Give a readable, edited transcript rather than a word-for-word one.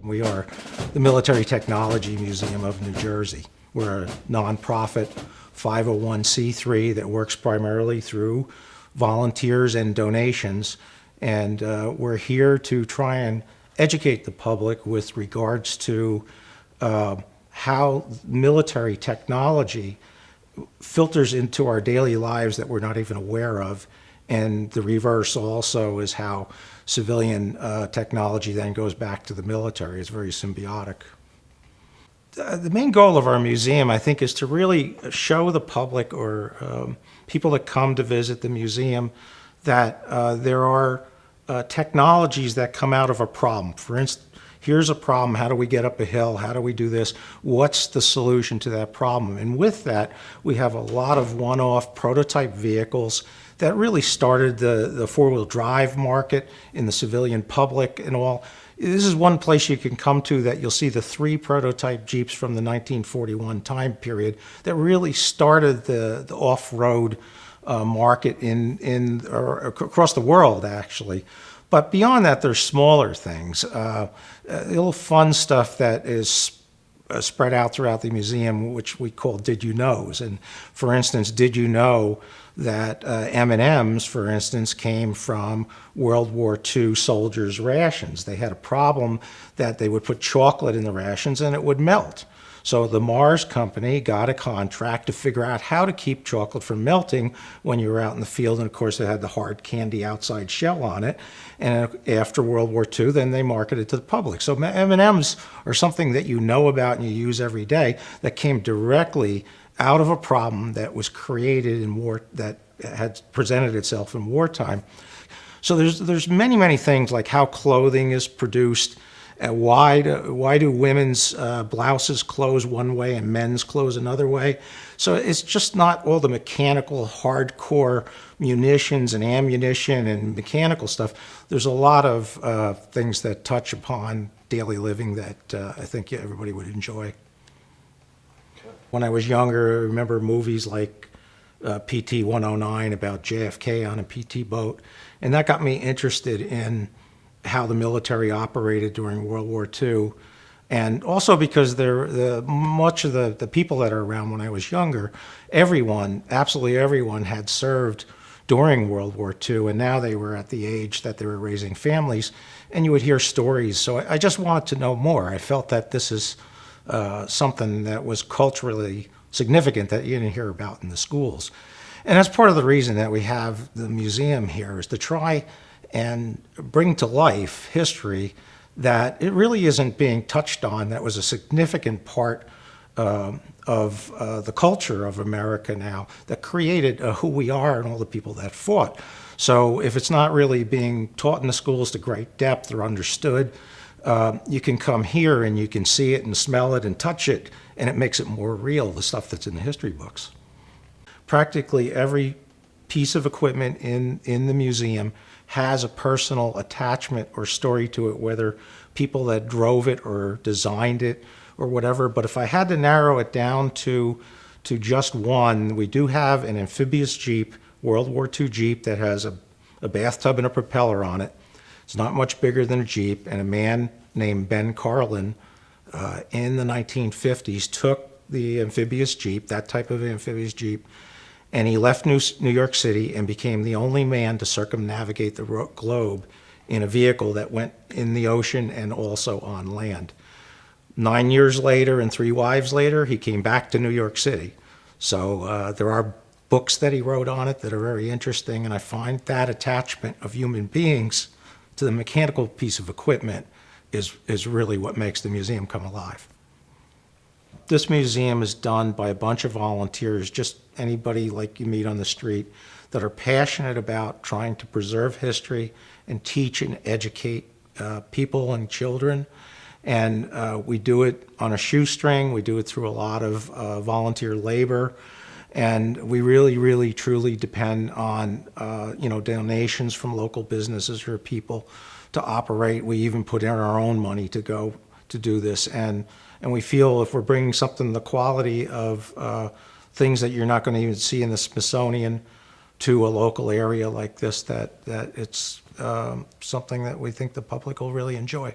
We are the Military Technology Museum of New Jersey. We're a nonprofit 501c3 that works primarily through volunteers and donations, and we're here to try and educate the public with regards to how military technology filters into our daily lives that we're not even aware of, and the reverse also is how civilian technology then goes back to the military. It's very symbiotic. The main goal of our museum, I think, is to really show the public or people that come to visit the museum that there are technologies that come out of a problem. For instance, here's a problem, how do we get up a hill, how do we do this, what's the solution to that problem? And with that, we have a lot of one-off prototype vehicles that really started the four-wheel drive market in the civilian public and all. This is one place you can come to that you'll see the 3 prototype Jeeps from the 1941 time period that really started the off-road market or across the world, actually. But beyond that, there's smaller things, little fun stuff that is spread out throughout the museum, which we call Did You Knows. And for instance, did you know that M&Ms, for instance, came from World War II soldiers' rations? They had a problem that they would put chocolate in the rations and it would melt. So the Mars company got a contract to figure out how to keep chocolate from melting when you were out in the field. And of course, it had the hard candy outside shell on it. And after World War II, then they marketed to the public. So M&Ms are something that you know about and you use every day that came directly out of a problem that was created in war, that had presented itself in wartime. So there's many things, like how clothing is produced. Why do women's blouses close one way and men's close another way? So it's just not all the mechanical, hardcore munitions and ammunition and mechanical stuff. There's a lot of things that touch upon daily living that I think everybody would enjoy. When I was younger, I remember movies like PT 109 about JFK on a PT boat, and that got me interested in how the military operated during World War II. And also because much of the people that are around when I was younger, absolutely everyone had served during World War II, and now they were at the age that they were raising families, and you would hear stories. So I just wanted to know more. I felt that this is something that was culturally significant that you didn't hear about in the schools. And that's part of the reason that we have the museum here, is to try and bring to life history that it really isn't being touched on, that was a significant part of the culture of America now, that created who we are and all the people that fought. So if it's not really being taught in the schools to great depth or understood, you can come here and you can see it and smell it and touch it, and it makes it more real, the stuff that's in the history books. Practically every piece of equipment in the museum has a personal attachment or story to it, whether people that drove it or designed it or whatever. But if I had to narrow it down to just one, we do have an amphibious Jeep, World War II Jeep, that has a bathtub and a propeller on it. It's not much bigger than a Jeep, and a man named Ben Carlin in the 1950s took the amphibious Jeep, that type of amphibious Jeep, and he left New York City and became the only man to circumnavigate the globe in a vehicle that went in the ocean and also on land. 9 years later and 3 wives later, he came back to New York City. So there are books that he wrote on it that are very interesting, and I find that attachment of human beings to the mechanical piece of equipment is really what makes the museum come alive. This museum is done by a bunch of volunteers, just anybody like you meet on the street, that are passionate about trying to preserve history and teach and educate people and children. And we do it on a shoestring. We do it through a lot of volunteer labor. And we really, truly depend on donations from local businesses or people to operate. We even put in our own money to go to do this. And we feel if we're bringing something the quality of things that you're not going to even see in the Smithsonian to a local area like this, that it's something that we think the public will really enjoy.